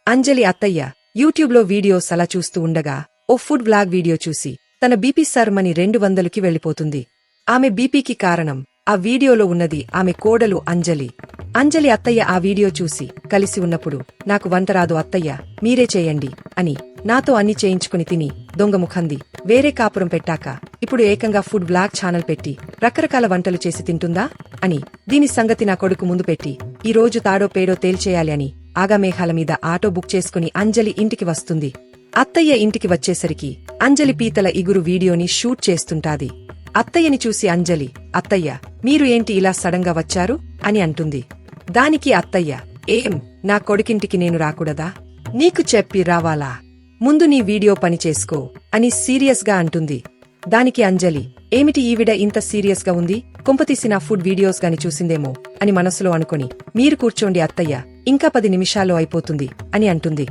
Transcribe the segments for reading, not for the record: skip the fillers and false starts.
అంజలి అత్తయ్య యూట్యూబ్లో వీడియోస్ అలా చూస్తూ ఉండగా ఓ ఫుడ్ వ్లాగ్ వీడియో చూసి తన బీపీ సర్మని 200కి వెళ్ళిపోతుంది. ఆమె బీపీకి కారణం ఆ వీడియోలో ఉన్నది ఆమె కోడలు అంజలి. అంజలి అత్తయ్య ఆ వీడియో చూసి కలిసి ఉన్నప్పుడు నాకు వంటరాదు అత్తయ్య మీరే చేయండి అని నాతో అన్ని చేయించుకుని తిని దొంగముఖంది వేరే కాపురం పెట్టాక ఇప్పుడు ఏకంగా ఫుడ్ వ్లాగ్ ఛానల్ పెట్టి రకరకాల వంటలు చేసి తింటుందా అని దీని సంగతి నా కొడుకు ముందు పెట్టి ఈ రోజు తాడో పేడో తేల్చేయాలి అని ఆగామేఘాల మీద ఆటో బుక్ చేసుకుని అంజలి ఇంటికి వస్తుంది. అత్తయ్య ఇంటికి వచ్చేసరికి అంజలి పీతల ఇగురు వీడియోని షూట్ చేస్తుంటాది. అత్తయ్యని చూసి అంజలి అత్తయ్య మీరు ఏంటి ఇలా సడన్గా వచ్చారు అని అంటుంది. దానికి అత్తయ్య ఏం నా కొడుకింటికి నేను రాకూడదా, నీకు చెప్పి రావాలా, ముందు నీ వీడియో పని చేసుకో అని సీరియస్ గా అంటుంది. దానికి అంజలి ఏమిటి ఈవిడ ఇంత సీరియస్ గా ఉంది, కొంపతీసి నా ఫుడ్ వీడియోస్ గాని చూసిందేమో అని మనసులో అనుకుని మీరు కూర్చోండి అత్తయ్య ఇంకా 10 నిమిషాల్లో అయిపోతుంది అని అంటుంది.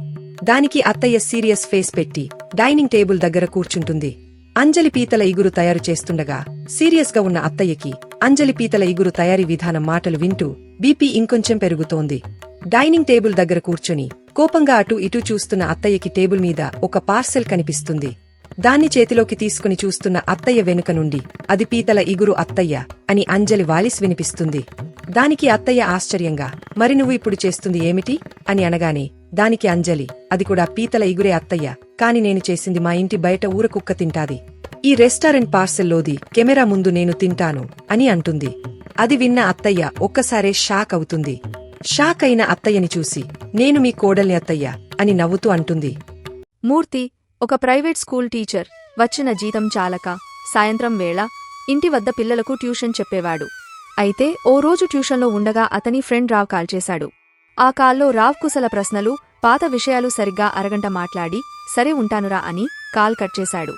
దానికి అత్తయ్య సీరియస్ ఫేస్ పెట్టి డైనింగ్ టేబుల్ దగ్గర కూర్చుంటుంది. అంజలి పీతల ఇగురు తయారు చేస్తుండగా సీరియస్ గా ఉన్న అత్తయ్యకి అంజలి పీతల ఇగురు తయారీ విధానం మాటలు వింటూ బీపీ ఇంకొంచెం పెరుగుతోంది. డైనింగ్ టేబుల్ దగ్గర కూర్చొని కోపంగా అటూ ఇటూ చూస్తున్న అత్తయ్యకి టేబుల్ మీద ఒక పార్సెల్ కనిపిస్తుంది. దాన్ని చేతిలోకి తీసుకుని చూస్తున్న అత్తయ్య వెనుక నుండి అది పీతల ఇగురు అత్తయ్య అని అంజలి వాయిస్ వినిపిస్తుంది. దానికి అత్తయ్య ఆశ్చర్యంగా మరి నువ్వు ఇప్పుడు చేస్తుంది ఏమిటి అని అనగానే దానికి అంజలి అది కూడా పీతల ఇగురే అత్తయ్య, కాని నేను చేసింది మా ఇంటి బయట ఊర కుక్క తింటాది, ఈ రెస్టారెంట్ పార్సెల్లోది కెమెరా ముందు నేను తింటాను అని అంటుంది. అది విన్న అత్తయ్య ఒక్కసారే షాక్ అవుతుంది. షాక్ అయిన అత్తయ్యని చూసి నేను మీ కోడల్ని అత్తయ్య అని నవ్వుతూ అంటుంది. మూర్తి ఒక ప్రైవేట్ స్కూల్ టీచర్. వచ్చిన జీతం చాలక సాయంత్రం వేళ ఇంటి వద్ద పిల్లలకు ట్యూషన్ చెప్పేవాడు. అయితే ఓ రోజు ట్యూషన్లో ఉండగా అతని ఫ్రెండ్ రావ్ కాల్ చేశాడు. ఆ కాల్లో రావ్ కుశల ప్రశ్నలు, పాత విషయాలు సరిగ్గా అరగంట మాట్లాడి సరే ఉంటానురా అని కాల్ కట్ చేశాడు.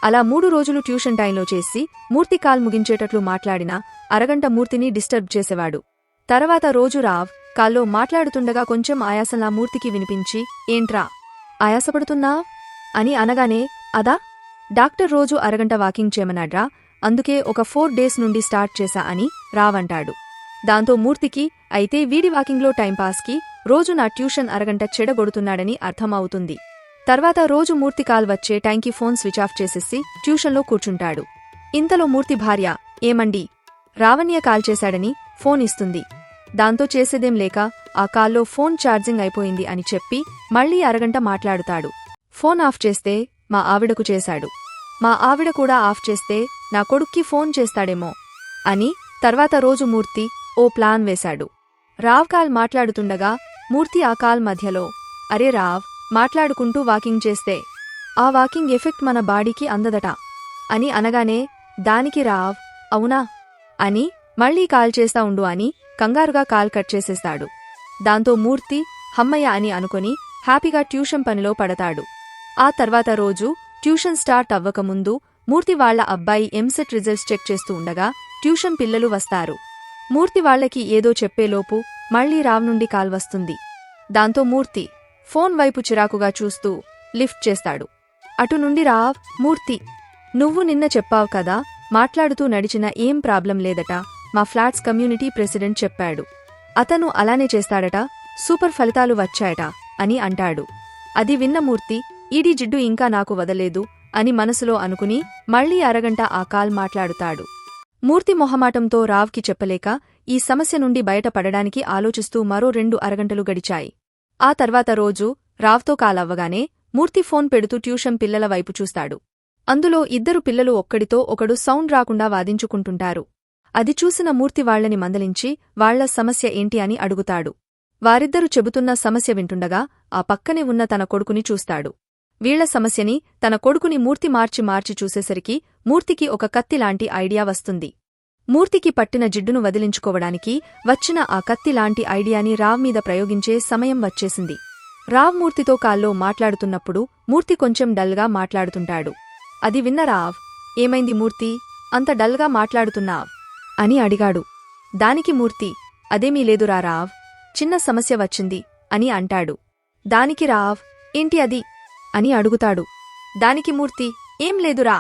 అలా 3 రోజులు ట్యూషన్ టైంలో చేసి మూర్తి కాల్ ముగించేటట్లు మాట్లాడినా అరగంట మూర్తిని డిస్టర్బ్ చేసేవాడు. తర్వాత రోజు రావ్ కాల్లో మాట్లాడుతుండగా కొంచెం ఆయాసంలా మూర్తికి వినిపించి ఏంట్రా ఆయాసపడుతున్నా అని అనగానే అదా డాక్టర్ రోజు అరగంట వాకింగ్ చేయమన్నాడ్రా, అందుకే ఒక 4 డేస్ నుండి స్టార్ట్ చేశా అని రావంటాడు. దాంతో మూర్తికి అయితే వీడి వాకింగ్లో టైంపాస్కి రోజు నా ట్యూషన్ అరగంట చెడగొడుతున్నాడని అర్థమవుతుంది. తర్వాత రోజు మూర్తి కాల్ వచ్చే టైంకి ఫోన్ స్విచ్ ఆఫ్ చేసేసి ట్యూషన్లో కూర్చుంటాడు. ఇంతలో మూర్తి భార్య ఏమండి రావణ్య కాల్ చేశాడని ఫోన్ ఇస్తుంది. దాంతో చేసేదేం లేక ఆ కాల్లో ఫోన్ ఛార్జింగ్ అయిపోయింది అని చెప్పి మళ్లీ అరగంట మాట్లాడుతాడు. ఫోన్ ఆఫ్ చేస్తే మా ఆవిడకు చేశాడు, మా ఆవిడ కూడా ఆఫ్ చేస్తే నా కొడుక్కి ఫోన్ చేస్తాడేమో అని. తర్వాత రోజు మూర్తి ఓ ప్లాన్ వేశాడు. రావ్ కాల్ మాట్లాడుతుండగా మూర్తి ఆ కాల్ మధ్యలో అరే రావ్ మాట్లాడుకుంటూ వాకింగ్ చేస్తే ఆ వాకింగ్ ఎఫెక్ట్ మన బాడీకి అందదట అని అనగానే దానికి రావ్ అవునా అని మళ్లీ కాల్ చేస్తా ఉండు అని కంగారుగా కాల్ కట్ చేసేస్తాడు. దాంతో మూర్తి హమ్మయ్య అని అనుకుని హ్యాపీగా ట్యూషన్ పనిలో పడతాడు. ఆ తర్వాత రోజు ట్యూషన్ స్టార్ట్ అవ్వకముందు మూర్తి వాళ్ల అబ్బాయి ఎంసెట్ రిజల్ట్స్ చెక్ చేస్తూ ఉండగా ట్యూషన్ పిల్లలు వస్తారు. మూర్తి వాళ్లకి ఏదో చెప్పేలోపు మళ్లీ రావ్ నుండి కాల్ వస్తుంది. దాంతో మూర్తి ఫోన్ వైపు చిరాకుగా చూస్తూ లిఫ్ట్ చేస్తాడు. అటు నుండి రావ్ మూర్తి నువ్వు నిన్న చెప్పావు కదా మాట్లాడుతూ నడిచిన ఏం ప్రాబ్లం లేదట, మా ఫ్లాట్స్ కమ్యూనిటీ ప్రెసిడెంట్ చెప్పాడు, అతను అలానే చేస్తాడట, సూపర్ ఫలితాలు వచ్చాయట అని అంటాడు. అది విన్న మూర్తి ఈడీ జిడ్డు ఇంకా నాకు వదలేదు అని మనసులో అనుకుని మళ్లీ అరగంట ఆ కాల్ మాట్లాడుతాడు. మూర్తి మొహమాటంతో రావ్కి చెప్పలేక ఈ సమస్య నుండి బయటపడడానికి ఆలోచిస్తూ మరో 2 అరగంటలు గడిచాయి. ఆ తర్వాత రోజు రావ్తో కాల్ అవ్వగానే మూర్తి ఫోన్ పెడుతూ ట్యూషన్ పిల్లల వైపు చూస్తాడు. అందులో 2 పిల్లలు ఒక్కడితో ఒకడు సౌండ్ రాకుండా వాదించుకుంటుంటారు. అది చూసిన మూర్తి వాళ్లని మందలించి వాళ్ల సమస్య ఏంటి అని అడుగుతాడు. వారిద్దరూ చెబుతున్న సమస్య వింటుండగా ఆ పక్కనే ఉన్న తన కొడుకుని చూస్తాడు. వీళ్ల సమస్యని తన కొడుకుని మూర్తి మార్చి చూసేసరికి మూర్తికి ఒక కత్తిలాంటి ఐడియా వస్తుంది. మూర్తికి పట్టిన జిడ్డును వదిలించుకోవడానికి వచ్చిన ఆ కత్తిలాంటి ఐడియాని రావ్ మీద ప్రయోగించే సమయం వచ్చేసింది. రావ్ మూర్తితో కాల్లో మాట్లాడుతున్నప్పుడు మూర్తి కొంచెం డల్గా మాట్లాడుతుంటాడు. అది విన్న రావ్ ఏమైంది మూర్తి అంత డల్గా మాట్లాడుతున్నావ్ అని అడిగాడు. దానికి మూర్తి అదేమీ లేదురా రావ్, చిన్న సమస్య వచ్చింది అని అంటాడు. దానికి రావ్ ఏంటి అది అని అడుగుతాడు. దానికి మూర్తి ఏం లేదురా,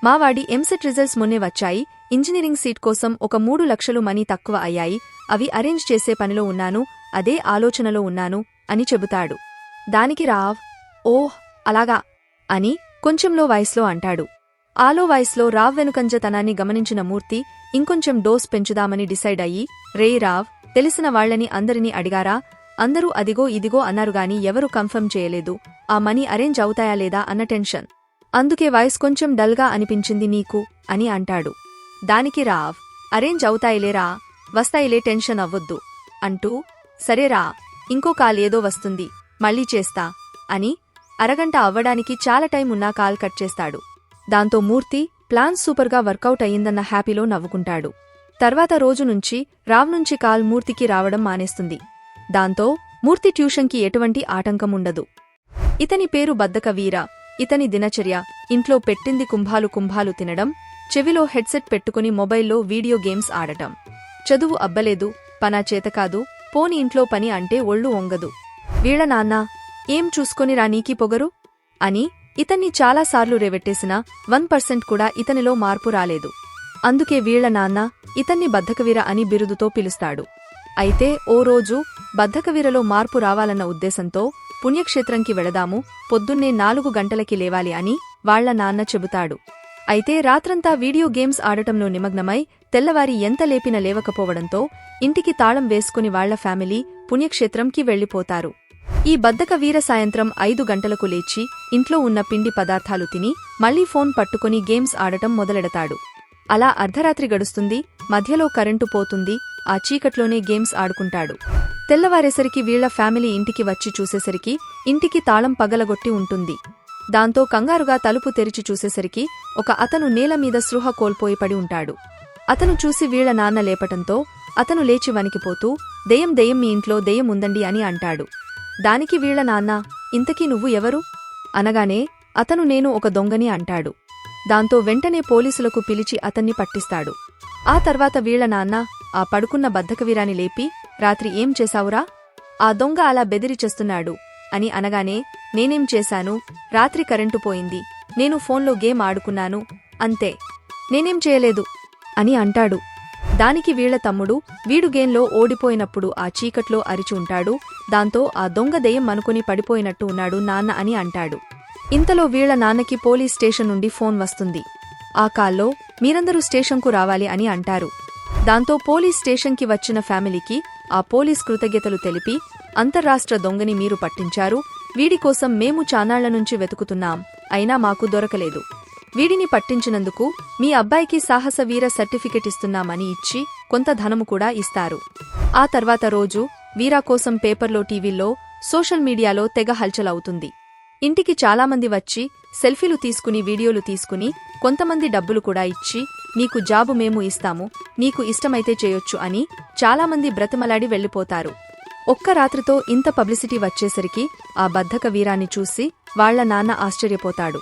మావాడి ఎంసెట్ రిజల్ట్స్ మొన్నే వచ్చాయి, ఇంజనీరింగ్ సీట్ కోసం ఒక 3 లక్షలు మనీ తక్కువ అయ్యాయి, అవి అరేంజ్ చేసే పనిలో ఉన్నాను, అదే ఆలోచనలో ఉన్నాను అని చెబుతాడు. దానికి రావ్ ఓహ్ అలాగా అని కొంచెంలో వాయిస్లో అంటాడు. ఆలో వాయిస్లో రావ్ వెనుకంజతనాన్ని గమనించిన మూర్తి ఇంకొంచెం డోస్ పెంచుదామని డిసైడ్ అయ్యి, రేయ్ రావ్, తెలిసిన వాళ్లని అందరినీ అడిగారా? అందరూ అదిగో ఇదిగో అన్నారుగాని ఎవరూ కన్ఫర్మ్ చేయలేదు. ఆ మనీ అరేంజ్ అవుతాయా లేదా అన్న టెన్షన్. అందుకే వాయిస్ కొంచెం డల్గా అనిపించింది నీకు అని అంటాడు. దానికి రావ్ అరేంజ్ అవుతాయిలేరా, వస్తాయిలే, టెన్షన్ అవ్వొద్దు అంటూ, సరేరా, ఇంకో కాల్ ఏదో వస్తుంది, మళ్ళీ చేస్తా అని అరగంట అవ్వడానికి చాలా టైం ఉన్నా కాల్ కట్ చేస్తాడు. దాంతో మూర్తి ప్లాన్ సూపర్గా వర్కౌట్ అయ్యిందన్న హ్యాపీలో నవ్వుకుంటాడు. తర్వాత రోజు నుంచి రావ్ నుంచి కాల్ మూర్తికి రావడం మానేస్తుంది. దాంతో మూర్తి ట్యూషన్కి ఎటువంటి ఆటంకం ఉండదు. ఇతని పేరు బద్దక వీర. ఇతని దినచర్య ఇంట్లో పెట్టింది కుంభాలు తినడం, చెవిలో హెడ్సెట్ పెట్టుకుని మొబైల్లో వీడియో గేమ్స్ ఆడటం. చదువు అబ్బలేదు, పనా చేతకాదు, పోని ఇంట్లో పని అంటే ఒళ్ళు ఒంగదు. వీళ్ళ నాన్న ఏం చూసుకొనిరా నీకీ పొగరు అని ఇతన్ని చాలాసార్లు రేవెట్టేసినా 1% కూడా ఇతనిలో మార్పు రాలేదు. అందుకే వీళ్ల నాన్న ఇతన్ని బద్ధకవీర అని బిరుదుతో పిలుస్తాడు. అయితే ఓ రోజు బద్ధకవీరలో మార్పు రావాలన్న ఉద్దేశంతో పుణ్యక్షేత్రంకి వెళదాము, పొద్దున్నే 4 గంటలకి లేవాలి అని వాళ్ల నాన్న చెబుతాడు. అయితే రాత్రంతా వీడియో గేమ్స్ ఆడటంలో నిమగ్నమై తెల్లవారి ఎంత లేపినా లేవకపోవడంతో ఇంటికి తాళం వేసుకుని వాళ్ల ఫ్యామిలీ పుణ్యక్షేత్రంకి వెళ్లిపోతారు. ఈ బద్దక వీర సాయంత్రం 5 గంటలకు లేచి ఇంట్లో ఉన్న పిండి పదార్థాలు తిని మళ్లీ ఫోన్ పట్టుకుని గేమ్స్ ఆడటం మొదలెడతాడు. అలా అర్ధరాత్రి గడుస్తుంది, మధ్యలో కరెంటు పోతుంది. ఆ చీకట్లోనే గేమ్స్ ఆడుకుంటాడు. తెల్లవారేసరికి వీళ్ల ఫ్యామిలీ ఇంటికి వచ్చి చూసేసరికి ఇంటికి తాళం పగలగొట్టి ఉంటుంది. దాంతో కంగారుగా తలుపు తెరిచి చూసేసరికి ఒక అతను నేలమీద స్పృహ కోల్పోయి పడి ఉంటాడు. అతను చూసి వీళ్ల నాన్న లేపటంతో అతను లేచి వణికిపోతూ, దెయ్యం మీ ఇంట్లో దెయ్యం ఉందండి అని అంటాడు. దానికి వీళ్ల నాన్న, ఇంతకీ నువ్వు ఎవరు అనగానే అతను నేను ఒక దొంగని అంటాడు. దాంతో వెంటనే పోలీసులకు పిలిచి అతన్ని పట్టిస్తాడు. ఆ తర్వాత వీళ్ల నాన్న ఆ పడుకున్న బద్ధకవీరాని లేపి, రాత్రి ఏం చేశావురా? ఆ దొంగ అలా బెదిరి చేస్తున్నాడు అని అనగానే, నేనేం చేశాను, రాత్రి కరెంటు పోయింది, నేను ఫోన్లో గేమ్ ఆడుకున్నాను, అంతే, నేనేం చేయలేదు అని అంటాడు. దానికి వీళ్ల తమ్ముడు, వీడు గేమ్లో ఓడిపోయినప్పుడు ఆ చీకట్లో అరిచి ఉంటాడు, దాంతో ఆ దొంగ దెయ్యం అనుకుని పడిపోయినట్టు ఉన్నాడు నాన్న అని అంటాడు. ఇంతలో వీళ్ల నాన్నకి పోలీస్ స్టేషన్ నుండి ఫోన్ వస్తుంది. ఆ కాల్లో మీరందరూ స్టేషన్కు రావాలి అని అంటారు. దాంతో పోలీస్ స్టేషన్కి వచ్చిన ఫ్యామిలీకి ఆ పోలీస్ కృతజ్ఞతలు తెలిపి, అంతర్రాష్ట్ర దొంగని మీరు పట్టించారు, వీడి కోసం మేము చానాళ్ల నుంచి వెతుకుతున్నాం, అయినా మాకు దొరకలేదు. వీడిని పట్టించినందుకు మీ అబ్బాయికి సాహస వీర సర్టిఫికెట్ ఇస్తున్నామని ఇచ్చి కొంత ధనము కూడా ఇస్తారు. ఆ తర్వాత రోజు వీరా కోసం పేపర్లో, టీవీల్లో, సోషల్ మీడియాలో తెగ హల్చలవుతుంది. ఇంటికి చాలామంది వచ్చి సెల్ఫీలు తీసుకుని వీడియోలు తీసుకుని కొంతమంది డబ్బులు కూడా ఇచ్చి, నీకు జాబు మేము ఇస్తాము, నీకు ఇష్టమైతే చేయొచ్చు అని చాలామంది బ్రతిమలాడి వెళ్లిపోతారు. ఒక్క రాత్రితో ఇంత పబ్లిసిటీ వచ్చేసరికి ఆ బద్ధక వీరాన్ని చూసి వాళ్ల నాన్న ఆశ్చర్యపోతాడు.